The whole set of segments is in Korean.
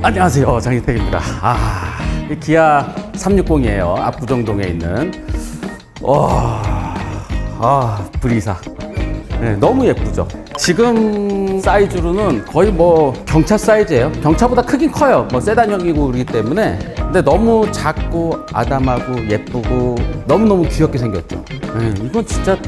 안녕하세요, 장희택입니다. 이 기아 360이에요. 압구정동에 있는 브리사. 네, 너무 예쁘죠. 지금 사이즈로는 거의 뭐 경차 사이즈예요. 경차보다 크긴 커요. 뭐 세단형이고 그러기 때문에. 근데 너무 작고 아담하고 예쁘고 너무너무 귀엽게 생겼죠. 네, 이건 진짜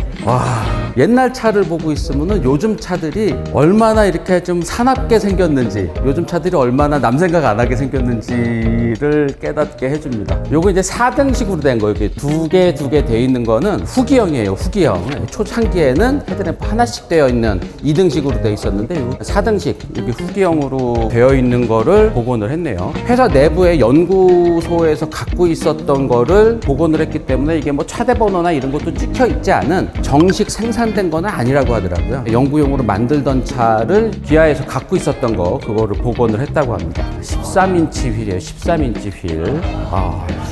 옛날 차를 보고 있으면은 요즘 차들이 얼마나 이렇게 좀 사납게 생겼는지, 요즘 차들이 얼마나 남 생각 안 하게 생겼는지를 깨닫게 해줍니다. 요거 이제 4등식으로 된 거, 이렇게 두 개 돼 있는 거는 후기형이에요. 후기형. 초창기에는 헤드램프 하나씩 되어 있는 2등식으로 되어 있었는데, 요 4등식 이렇게 후기형으로 되어 있는 거를 복원을 했네요. 회사 내부에 연구소에서 갖고 있었던 거를 복원을 했기 때문에 이게 뭐 차대 번호나 이런 것도 찍혀 있지 않은 정식 생산된 거는 아니라고 하더라고요. 연구용으로 만들던 차를 기아에서 갖고 있었던 거, 그거를 복원을 했다고 합니다. 13인치 휠이에요. 13인치 휠.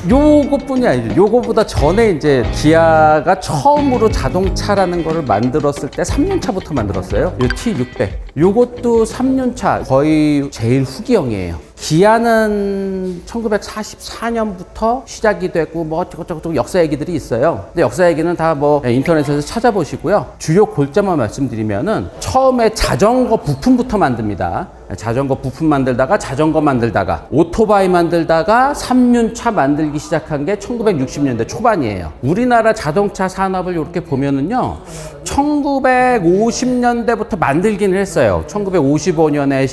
요것뿐이 아니죠. 요거보다 전에 이제 기아가 처음으로 자동차라는 거를 만들었을 때 3륜차부터 만들었어요. 요 T600. 요것도 3륜차 거의 제일 후기형이에요. 기아는 1944년부터 시작이 되고 뭐 어쩌고저쩌고 역사 얘기들이 있어요. 근데 역사 얘기는 다 뭐 인터넷에서 찾아보시고요. 주요 골자만 말씀드리면은 처음에 자전거 부품부터 만듭니다. 자전거 부품 만들다가 오토바이 만들다가 3륜차 만들기 시작한 게 1960년대 초반이에요. 우리나라 자동차 산업을 이렇게 보면은요, 1950년대부터 만들기는 했어요. 1955년에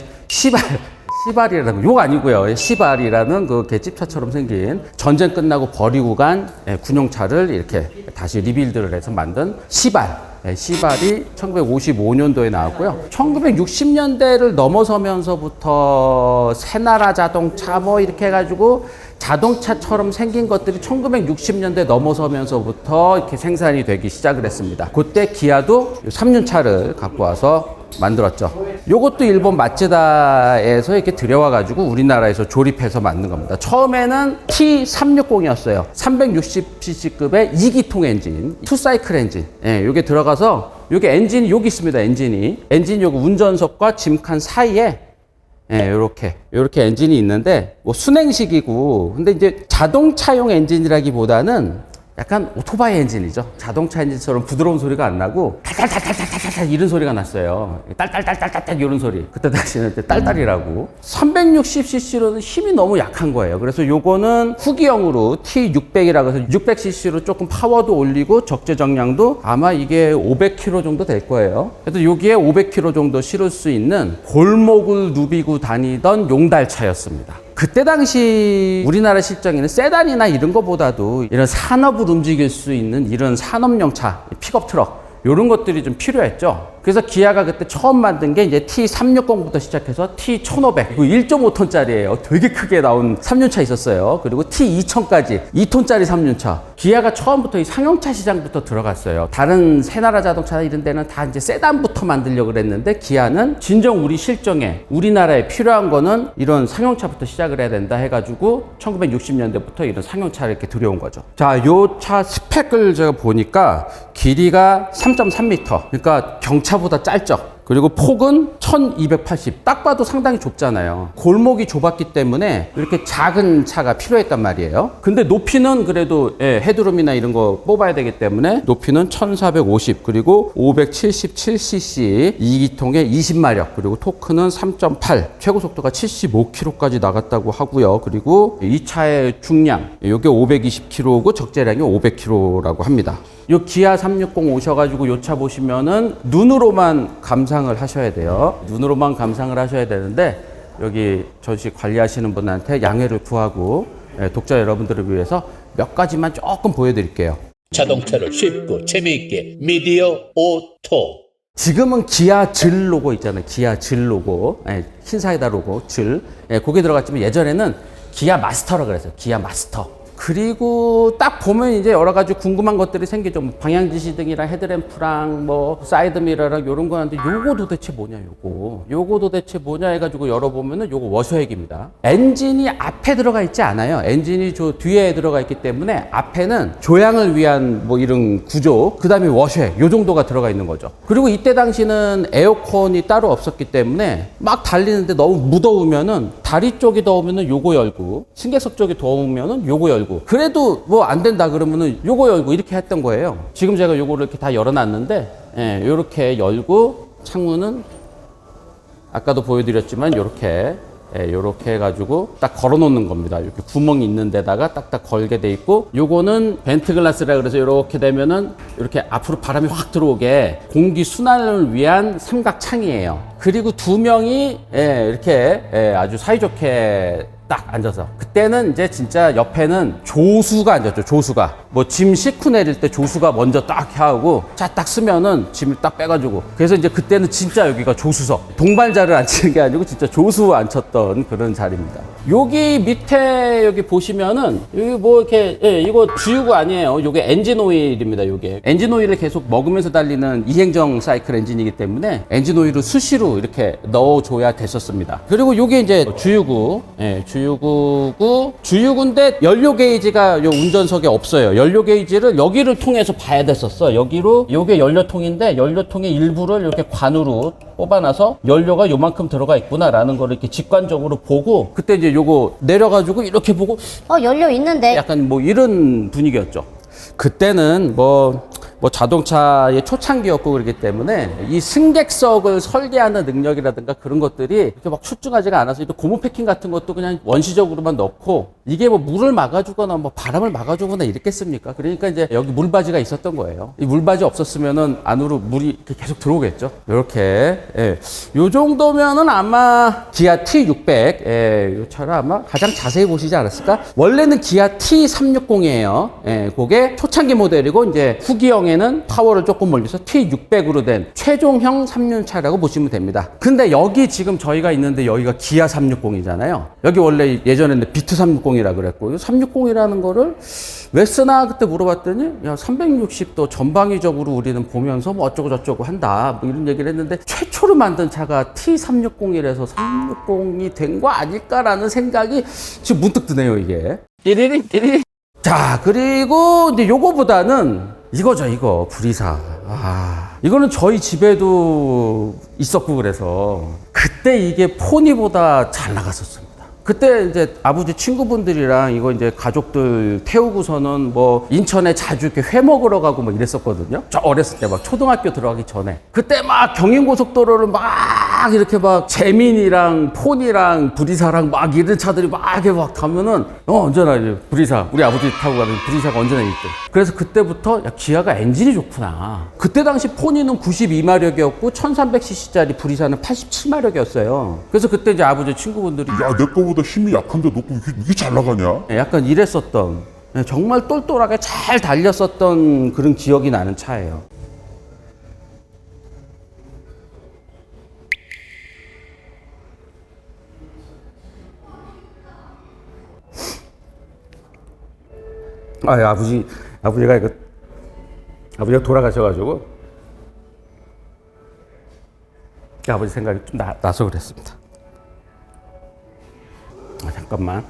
시발이라는, 욕 아니고요. 시발이라는 그 갯집차처럼 생긴, 전쟁 끝나고 버리고 간 군용차를 이렇게 다시 리빌드를 해서 만든 시발. 시발이 1955년도에 나왔고요. 1960년대를 넘어서면서부터 새나라 자동차 뭐 이렇게 해가지고 자동차처럼 생긴 것들이 1960년대 넘어서면서부터 이렇게 생산이 되기 시작을 했습니다. 그때 기아도 3륜차를 갖고 와서 만들었죠. 요것도 일본 마츠다에서 이렇게 들여와가지고 우리나라에서 조립해서 만든 겁니다. 처음에는 T360이었어요. 360cc급의 2기통 엔진, 투사이클 엔진. 요게 들어가서, 요게 엔진이 여기 있습니다. 엔진이 요거 운전석과 짐칸 사이에 요렇게 엔진이 있는데, 뭐 순행식이고, 근데 이제 자동차용 엔진이라기보다는 약간 오토바이 엔진이죠. 자동차 엔진처럼 부드러운 소리가 안 나고 탈탈탈탈탈탈 이런 소리가 났어요. 딸딸딸딸딸 이런 소리. 그때 당시에는 딸딸이라고. 360cc로는 힘이 너무 약한 거예요. 그래서 요거는 후기형으로 T600이라고 해서 600cc로 조금 파워도 올리고 적재정량도 아마 이게 500km 정도 될 거예요. 그래서 여기에 500km 정도 실을 수 있는 골목을 누비고 다니던 용달차였습니다. 그때 당시 우리나라 실정에는 세단이나 이런 거보다도 이런 산업을 움직일 수 있는 이런 산업용 차, 픽업 트럭, 이런 것들이 좀 필요했죠. 그래서 기아가 그때 처음 만든 게 이제 T360부터 시작해서 T1500, 1.5톤짜리예요. 되게 크게 나온 3륜차 있었어요. 그리고 T2000까지 2톤짜리 3륜차. 기아가 처음부터 이 상용차 시장부터 들어갔어요. 다른 새나라 자동차 이런 데는 다 이제 세단부터 만들려고 그랬는데, 기아는 진정 우리 실정에 우리나라에 필요한 거는 이런 상용차부터 시작을 해야 된다 해가지고 1960년대부터 이런 상용차를 이렇게 들여온 거죠. 자, 요 차 스펙을 제가 보니까 길이가 3.3m. 그러니까 경차보다 짧죠. 그리고 폭은 1280. 딱 봐도 상당히 좁잖아요. 골목이 좁았기 때문에 이렇게 작은 차가 필요했단 말이에요. 근데 높이는 그래도 헤드룸이나 이런 거 뽑아야 되기 때문에 높이는 1450, 그리고 577cc 2기통에 20마력, 그리고 토크는 3.8, 최고 속도가 75km까지 나갔다고 하고요. 그리고 이 차의 중량, 이게 520km고 적재량이 500km라고 합니다. 요 기아 360 오셔가지고 요 차 보시면은 눈으로만 감상을 하셔야 돼요. 눈으로만 감상을 하셔야 되는데, 여기 전시 관리하시는 분한테 양해를 구하고 독자 여러분들을 위해서 몇 가지만 조금 보여드릴게요. 자동차를 쉽고 재미있게 미디어 오토. 지금은 기아 즐 로고 있잖아요. 기아 즐 로고, 흰 사이다 로고 즐, 그게 들어갔지만 예전에는 기아 마스터라고 그랬어요. 기아 마스터. 그리고 딱 보면 이제 여러 가지 궁금한 것들이 생기죠. 뭐 방향지시등이랑 헤드램프랑 뭐 사이드미러랑 요런 거 하는데 요거 도대체 뭐냐 요거 도대체 뭐냐 해가지고 열어보면은 요거 워셔액입니다. 엔진이 앞에 들어가 있지 않아요. 엔진이 저 뒤에 들어가 있기 때문에 앞에는 조향을 위한 뭐 이런 구조, 그 다음에 워셔액 요 정도가 들어가 있는 거죠. 그리고 이때 당시는 에어컨이 따로 없었기 때문에 막 달리는데 너무 무더우면은 다리 쪽이 더우면은 요거 열고 승객석 쪽이 더우면은 요거 열고 그래도 뭐 안 된다 그러면은 요거 열고 이렇게 했던 거예요. 지금 제가 요거를 이렇게 다 열어놨는데 예, 요렇게 열고 창문은 아까도 보여드렸지만 요렇게 예, 요렇게 해가지고 딱 걸어 놓는 겁니다. 이렇게 구멍이 있는 데다가 딱딱 걸게 돼 있고 요거는 벤트 글라스라 그래서 요렇게 되면은 이렇게 앞으로 바람이 확 들어오게 공기 순환을 위한 삼각 창이에요. 그리고 두 명이 예, 이렇게 예, 아주 사이좋게 딱 앉아서 그때는 이제 진짜 옆에는 조수가 앉았죠. 조수가 뭐 짐 싣고 내릴 때 조수가 먼저 딱 하고 자 딱 쓰면은 짐을 딱 빼가지고 그래서 이제 그때는 진짜 여기가 조수석 동반자를 앉히는 게 아니고 진짜 조수 앉혔던 그런 자리입니다. 여기 밑에 여기 보시면은 여기 뭐 이렇게 예, 이거 주유구 아니에요. 요게 엔진 오일입니다. 요게 엔진 오일을 계속 먹으면서 달리는 이행정 사이클 엔진이기 때문에 엔진 오일을 수시로 이렇게 넣어줘야 됐었습니다. 그리고 요게 이제 주유구 예, 주유구인데 연료 게이지가 요 운전석에 없어요. 연료 게이지를 여기를 통해서 봐야 됐었어. 여기로 요게 연료통인데 연료통의 일부를 이렇게 관으로 뽑아놔서 연료가 요만큼 들어가 있구나라는 거를 이렇게 직관적으로 보고 그때 이제 요거 내려가지고 이렇게 보고 연료 있는데. 약간 뭐 이런 분위기였죠. 그때는 뭐 자동차의 초창기였고 그렇기 때문에 이 승객석을 설계하는 능력이라든가 그런 것들이 이렇게 막 출중하지가 않아서 고무 패킹 같은 것도 그냥 원시적으로만 넣고 이게 뭐 물을 막아주거나 뭐 바람을 막아주거나 이랬겠습니까? 그러니까 이제 여기 물바지가 있었던 거예요. 이 물바지 없었으면은 안으로 물이 이렇게 계속 들어오겠죠. 이렇게 예. 요 정도면은 아마 기아 T600 예, 이 차를 아마 가장 자세히 보시지 않았을까? 원래는 기아 T360이에요. 예, 그게 초창기 모델이고 이제 후기형에는 파워를 조금 올려서 T600으로 된 최종형 3륜차라고 보시면 됩니다. 근데 여기 지금 저희가 있는데 여기가 기아 360이잖아요. 여기 원래 예전에는 비트 360이라 그랬고 360이라는 거를 왜 쓰나 그때 물어봤더니 야 360도 전방위적으로 우리는 보면서 뭐 어쩌고 저쩌고 한다 뭐 이런 얘기를 했는데 최초로 만든 차가 T360이라서 360이 된 거 아닐까라는 생각이 지금 문득 드네요. 이게 띠리리 자, 그리고 이제 요거보다는 이거죠, 이거. 불이사. 이거는 저희 집에도 있었고 그래서 그때 이게 포니보다 잘 나갔었습니다. 그때 이제 아버지 친구분들이랑 이거 이제 가족들 태우고서는 뭐 인천에 자주 이렇게 회 먹으러 가고 막 이랬었거든요. 저 어렸을 때 막 초등학교 들어가기 전에. 그때 막 경인고속도로를 막 이렇게 막 재민이랑 폰이랑 불이사랑 막 이런 차들이 막 이렇게 막 가면은 언제나 이제 불이사 우리 아버지 타고 가는 불이사가 언제나 1등. 그래서 그때부터 야 기아가 엔진이 좋구나. 그때 당시 폰이는 92마력이었고 1300cc짜리 불이사는 87마력이었어요. 그래서 그때 이제 아버지 친구분들이 야, 내 거보다 힘이 약한데 너 이게 잘 나가냐? 약간 이랬었던 정말 똘똘하게 잘 달렸었던 그런 기억이 나는 차예요. 아버지가 돌아가셔가지고 아버지 생각이 좀 나서 그랬습니다. 잠깐만.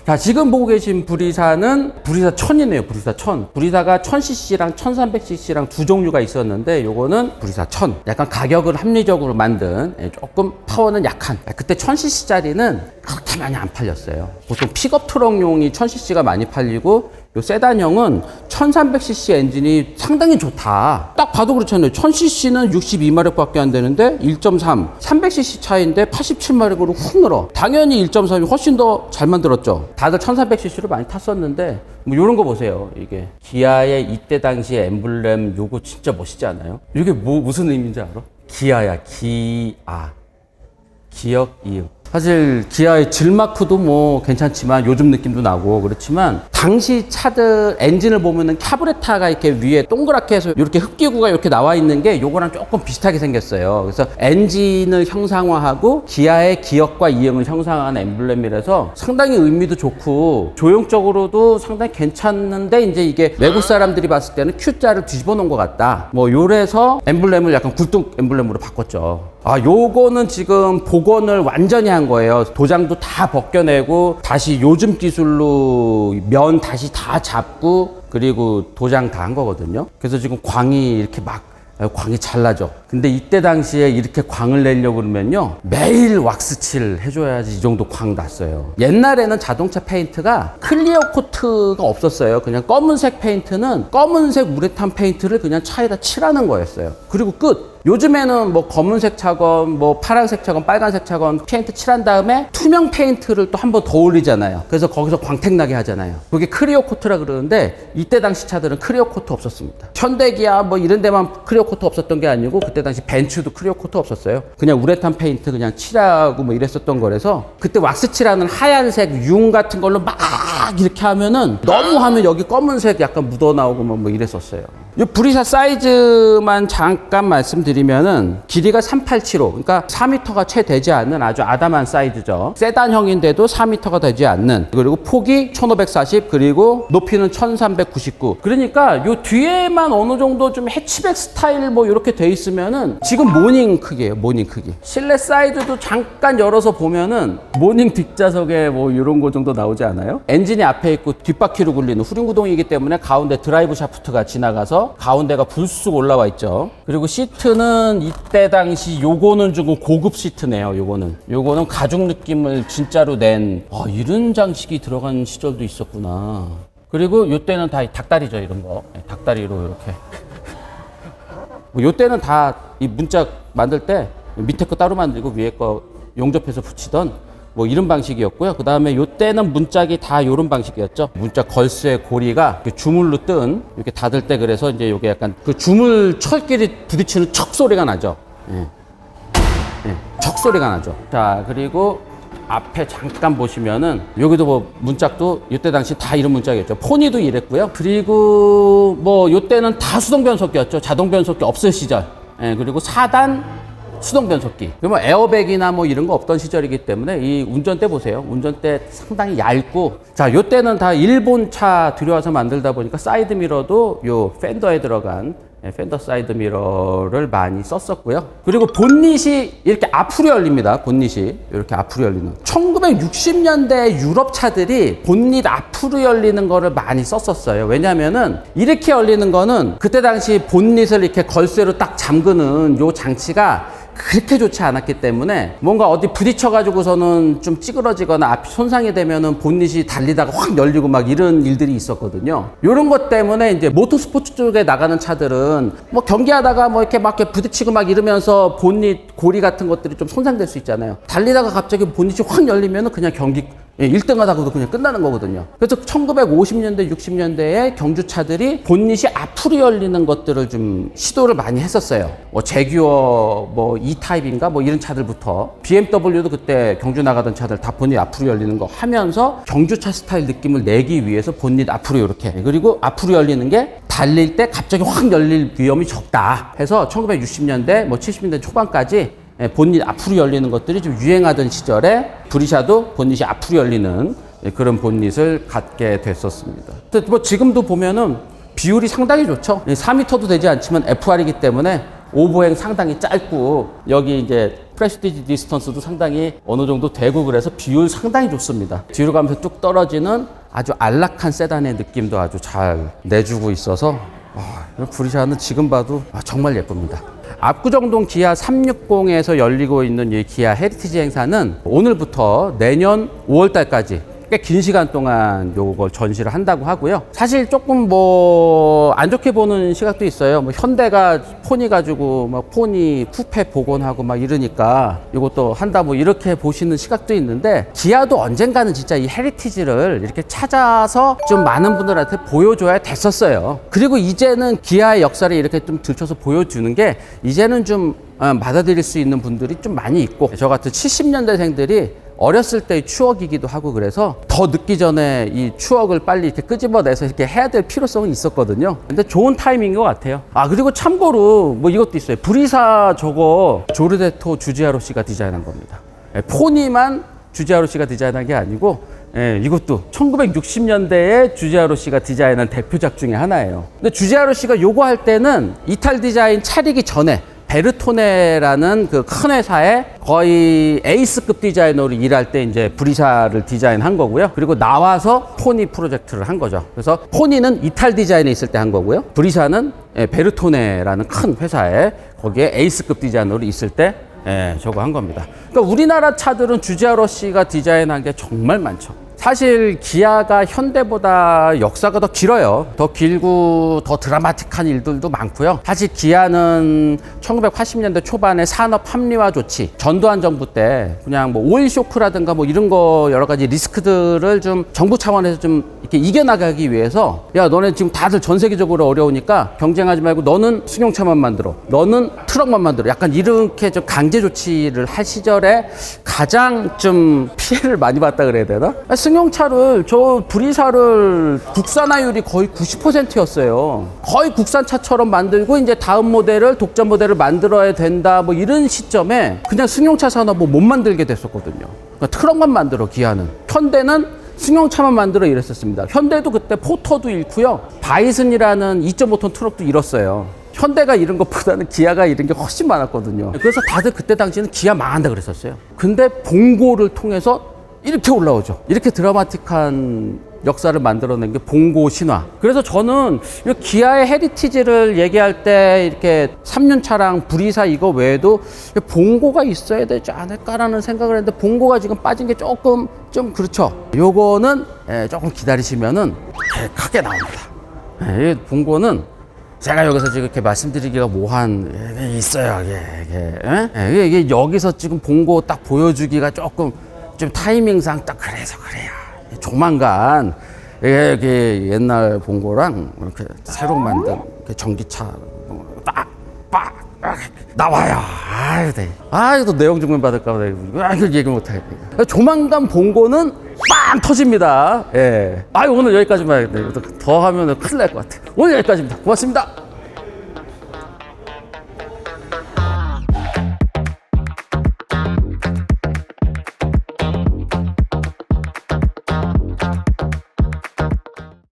자, 지금 보고 계신 불이사는 불이사 1000이네요. 불이사 1000. 불이사가 1000cc랑 1300cc랑 두 종류가 있었는데 요거는 불이사 1000. 약간 가격을 합리적으로 만든 조금 파워는 약한. 그때 1000cc짜리는 그렇게 많이 안 팔렸어요. 보통 픽업 트럭용이 1000cc가 많이 팔리고 요 세단형은 1300cc 엔진이 상당히 좋다. 딱 봐도 그렇잖아요. 1000cc는 62마력밖에 안 되는데 1.3, 300cc 차인데 87마력으로 훅 늘어. 당연히 1.3이 훨씬 더 잘 만들었죠. 다들 1300cc를 많이 탔었는데 뭐 요런 거 보세요. 이게 기아의 이때 당시의 엠블렘 요거 진짜 멋있지 않아요? 이게 무슨 의미인지 알아? 기아야. 기아. 기억, 이응. 사실 기아의 질마크도 뭐 괜찮지만 요즘 느낌도 나고 그렇지만 당시 차들 엔진을 보면은 카브레타가 이렇게 위에 동그랗게 해서 이렇게 흡기구가 이렇게 나와 있는 게 요거랑 조금 비슷하게 생겼어요. 그래서 엔진을 형상화하고 기아의 기억과 이형을 형상화하는 엠블렘이라서 상당히 의미도 좋고 조형적으로도 상당히 괜찮은데 이제 이게 외국 사람들이 봤을 때는 Q자를 뒤집어 놓은 것 같다. 뭐 요래서 엠블렘을 약간 굴뚝 엠블렘으로 바꿨죠. 요거는 지금 복원을 완전히 한 거예요. 도장도 다 벗겨내고 다시 요즘 기술로 면 다시 다 잡고 그리고 도장 다 한 거거든요. 그래서 지금 광이 이렇게 막 광이 잘 나죠. 근데 이때 당시에 이렇게 광을 내려고 그러면요 매일 왁스칠 해줘야지 이 정도 광 났어요. 옛날에는 자동차 페인트가 클리어 코트가 없었어요. 그냥 검은색 페인트는 검은색 우레탄 페인트를 그냥 차에다 칠하는 거였어요. 그리고 끝. 요즘에는 뭐 검은색 차건 뭐 파란색 차건 빨간색 차건 페인트 칠한 다음에 투명 페인트를 또 한 번 더 올리잖아요. 그래서 거기서 광택 나게 하잖아요. 그게 클리어 코트라 그러는데 이때 당시 차들은 클리어 코트 없었습니다. 현대기아 뭐 이런 데만 클리어 코트 없었던 게 아니고 그때 당시 벤츠도 클리어 코트 없었어요. 그냥 우레탄 페인트 그냥 칠하고 뭐 이랬었던 거라서 그때 왁스 칠하는 하얀색 융 같은 걸로 막 이렇게 하면은 너무 하면 여기 검은색 약간 묻어 나오고 뭐 이랬었어요. 이 브리사 사이즈만 잠깐 말씀드리면은 길이가 3875, 그러니까 4m가 채 되지 않는 아주 아담한 사이즈죠. 세단형인데도 4m가 되지 않는, 그리고 폭이 1540, 그리고 높이는 1399. 그러니까 요 뒤에만 어느 정도 좀 해치백 스타일 뭐 이렇게 돼 있으면은 지금 모닝 크기예요. 모닝 크기. 실내 사이드도 잠깐 열어서 보면은 모닝 뒷좌석에 뭐 이런 거 정도 나오지 않아요? 엔진이 앞에 있고 뒷바퀴로 굴리는 후륜구동이기 때문에 가운데 드라이브 샤프트가 지나가서 가운데가 불쑥 올라와 있죠. 그리고 시트는 이때 당시 요거는 좀 고급 시트네요. 요거는 가죽 느낌을 진짜로 낸 이런 장식이 들어간 시절도 있었구나. 그리고 요때는 다 닭다리죠. 이런 거 닭다리로 이렇게 요때는 다 이 문짝 만들 때 밑에 거 따로 만들고 위에 거 용접해서 붙이던 뭐 이런 방식이었고요. 그 다음에 요때는 문짝이 다 요런 방식이었죠. 문짝 걸쇠 고리가 주물로 뜬 이렇게 닫을 때 그래서 이제 요게 약간 그 주물 철끼리 부딪히는 척 소리가 나죠. 척 소리가 나죠. 자, 그리고 앞에 잠깐 보시면은 여기도 뭐 문짝도 이때 당시 다 이런 문짝이었죠. 포니도 이랬고요. 그리고 뭐 요때는 다 수동 변속기였죠. 자동 변속기 없을 시절. 그리고 4단 수동 변속기. 그러면 에어백이나 뭐 이런 거 없던 시절이기 때문에 이 운전대 보세요. 운전대 상당히 얇고. 자, 요때는 다 일본 차 들여와서 만들다 보니까 사이드 미러도 요 펜더에 들어간 펜더 사이드 미러를 많이 썼었고요. 그리고 본닛이 이렇게 앞으로 열립니다. 본닛이 이렇게 앞으로 열리는. 1960년대 유럽 차들이 본닛 앞으로 열리는 거를 많이 썼었어요. 왜냐면은 이렇게 열리는 거는 그때 당시 본닛을 이렇게 걸쇠로 딱 잠그는 요 장치가 그렇게 좋지 않았기 때문에 뭔가 어디 부딪혀가지고서는 좀 찌그러지거나 앞이 손상이 되면은 본닛이 달리다가 확 열리고 막 이런 일들이 있었거든요. 이런 것 때문에 이제 모터스포츠 쪽에 나가는 차들은 뭐 경기하다가 뭐 이렇게 막 부딪히고 막 이러면서 본닛 고리 같은 것들이 좀 손상될 수 있잖아요. 달리다가 갑자기 본닛이 확 열리면은 그냥 경기 1등 하다가도 그냥 끝나는 거거든요. 그래서 1950년대, 60년대에 경주차들이 본닛이 앞으로 열리는 것들을 좀 시도를 많이 했었어요. 뭐 제규어, 뭐 E-타입인가 뭐 이런 차들부터 BMW도 그때 경주 나가던 차들 다 본닛 앞으로 열리는 거 하면서 경주차 스타일 느낌을 내기 위해서 본닛 앞으로 이렇게. 그리고 앞으로 열리는 게 달릴 때 갑자기 확 열릴 위험이 적다 해서 1960년대, 뭐 70년대 초반까지 본닛 앞으로 열리는 것들이 좀 유행하던 시절에 브리샤도 본닛이 앞으로 열리는 그런 본닛을 갖게 됐었습니다. 뭐 지금도 보면은 비율이 상당히 좋죠. 4m도 되지 않지만 FR이기 때문에 오버행 상당히 짧고 여기 이제 프레스티지 디스턴스도 상당히 어느 정도 되고 그래서 비율 상당히 좋습니다. 뒤로 가면서 쭉 떨어지는 아주 안락한 세단의 느낌도 아주 잘 내주고 있어서 브리샤는 지금 봐도 정말 예쁩니다. 압구정동 기아 360에서 열리고 있는 이 기아 헤리티지 행사는 오늘부터 내년 5월 달까지 꽤 긴 시간 동안 요걸 전시를 한다고 하고요. 사실 조금 뭐 안 좋게 보는 시각도 있어요. 뭐 현대가 포니 가지고 막 포니 쿠페 복원하고 막 이러니까 이것도 한다 뭐 이렇게 보시는 시각도 있는데 기아도 언젠가는 진짜 이 헤리티지를 이렇게 찾아서 좀 많은 분들한테 보여줘야 됐었어요. 그리고 이제는 기아의 역사를 이렇게 좀 들춰서 보여주는 게 이제는 좀 받아들일 수 있는 분들이 좀 많이 있고, 저 같은 70년대생들이 어렸을 때의 추억이기도 하고 그래서 더 늦기 전에 이 추억을 빨리 이렇게 끄집어내서 이렇게 해야 될 필요성은 있었거든요. 근데 좋은 타이밍인 것 같아요. 그리고 참고로 뭐 이것도 있어요. 브리사 저거 조르데토 주지아로 씨가 디자인한 겁니다. 포니만 주지아로 씨가 디자인한 게 아니고, 이것도 1960년대에 주지아로 씨가 디자인한 대표작 중에 하나예요. 근데 주지아로 씨가 요거 할 때는 이탈 디자인 차리기 전에 베르토네라는 그 큰 회사에 거의 에이스급 디자이너로 일할 때 이제 브리사를 디자인한 거고요. 그리고 나와서 포니 프로젝트를 한 거죠. 그래서 포니는 이탈 디자인에 있을 때 한 거고요. 브리사는 베르토네라는 큰 회사에 거기에 에이스급 디자이너로 있을 때 저거 한 겁니다. 그러니까 우리나라 차들은 주지아로 씨가 디자인한 게 정말 많죠. 사실 기아가 현대보다 역사가 더 길어요. 더 길고 더 드라마틱한 일들도 많고요. 사실 기아는 1980년대 초반에 산업 합리화 조치, 전두환 정부 때 그냥 뭐 오일 쇼크라든가 뭐 이런 거 여러 가지 리스크들을 좀 정부 차원에서 좀 이렇게 이겨나가기 위해서, 야 너네 지금 다들 전 세계적으로 어려우니까 경쟁하지 말고 너는 승용차만 만들어, 너는 트럭만 만들어, 약간 이렇게 좀 강제 조치를 할 시절에 가장 좀 피해를 많이 봤다 그래야 되나? 승용차를, 저 브리사를 국산화율이 거의 90%였어요. 거의 국산차처럼 만들고 이제 다음 모델을, 독점 모델을 만들어야 된다 뭐 이런 시점에 그냥 승용차 산업을 못 만들게 됐었거든요. 그러니까 트럭만 만들어, 기아는. 현대는 승용차만 만들어 이랬었습니다. 현대도 그때 포터도 잃고요. 바이슨이라는 2.5톤 트럭도 잃었어요. 현대가 이런 것보다는 기아가 이런 게 훨씬 많았거든요. 그래서 다들 그때 당시에는 기아 망한다 그랬었어요. 근데 봉고를 통해서 이렇게 올라오죠. 이렇게 드라마틱한 역사를 만들어낸 게 봉고 신화. 그래서 저는 이 기아의 헤리티지를 얘기할 때 이렇게 3륜 차량 브리사 이거 외에도 봉고가 있어야 되지 않을까라는 생각을 했는데, 봉고가 지금 빠진 게 조금 좀 그렇죠. 요거는 조금 기다리시면은 크게 나옵니다. 이 봉고는 제가 여기서 지금 이렇게 말씀드리기가 뭐한 있어요. 이게 여기서 지금 봉고 딱 보여주기가 조금 좀 타이밍상 딱 그래서 그래요. 조만간 이게 옛날 봉고랑 이렇게 새로 만든 전기차 빡 나와요. 또 내용 증명 받을까 봐 이거 얘기 못 하겠네. 조만간 봉고는 빵 터집니다. 오늘 여기까지만 하겠네. 더 하면 큰일 날 것 같아. 오늘 여기까지입니다. 고맙습니다.